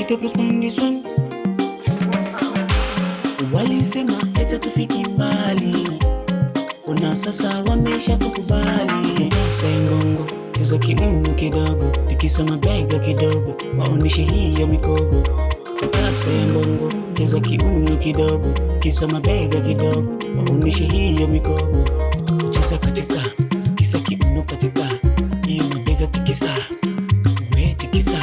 Nite prospondison. Walisema eti tufiki mbali, ona sasa wamesha kukubali. Sembongo cheza kiuno kidogo, tikisa mabega kidogo, waoneshe hiyo mikogo. Sembongo cheza kiuno kidogo, kisa mabega kidogo, waoneshe hiyo mikogo. Cheza katika, kisa kiuno katika, hiyo mabega tikisa. We tikisa,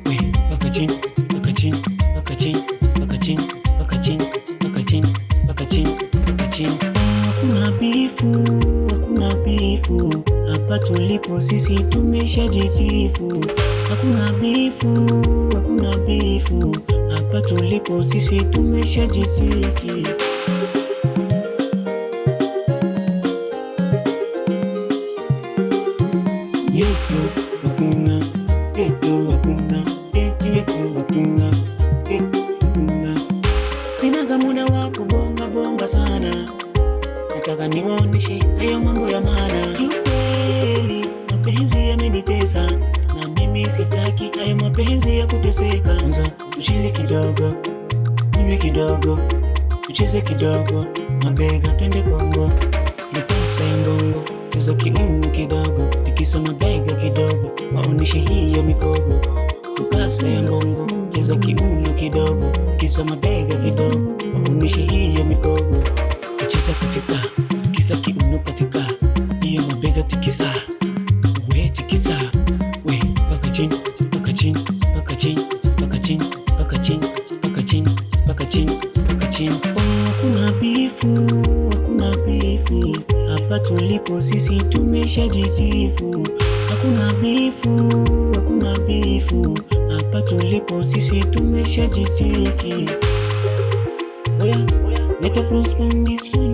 we paka chini, paka chini, paka chini, paka chini, paka chini, paka chini, paka chini, paka chini. Hakuna bifu, hakuna bifu, hapa tulipo sisi tumeshajitifu. Hakuna bifu, hakuna bifu, hapa tulipo sisi tumeshajitiki. Yetu hakuna, yetu hakuna, yetu hakuna, hakuna. Sinaga muda wa kubonga bonga sana, nataka niwaoneshe hayo mambo ya maana. Kiukweli mapenzi yamenitesa, na mimi sitaki hayo mapenzi ya kuteseka. Anza tuchili kidogo, tunywe kidogo, tucheze kidogo, mabega twende Kongo. Nipasa mbongo, cheza kiuno kidogo, tikisa mabega kidogo, waoneshe hiyo mikogo. Ukasa mbongo, cheza kiuno kidogo, kisa mabega kidogo, waoneshe hiyo mikogo. Cheza katika, kisa kiuno katika, hiyo mabega tikisa. We tikisa, we paka chini, paka chini, paka chini, paka chini, paka chini, paka chini, paka chini, paka chini. Hakuna bifu, hakuna bifu, hapa tulipo sisi tumeshajitifu. Hakuna bifu, hakuna bifu, hapa tulipo sisi tumeshajitiki. Oya, nite prospondison.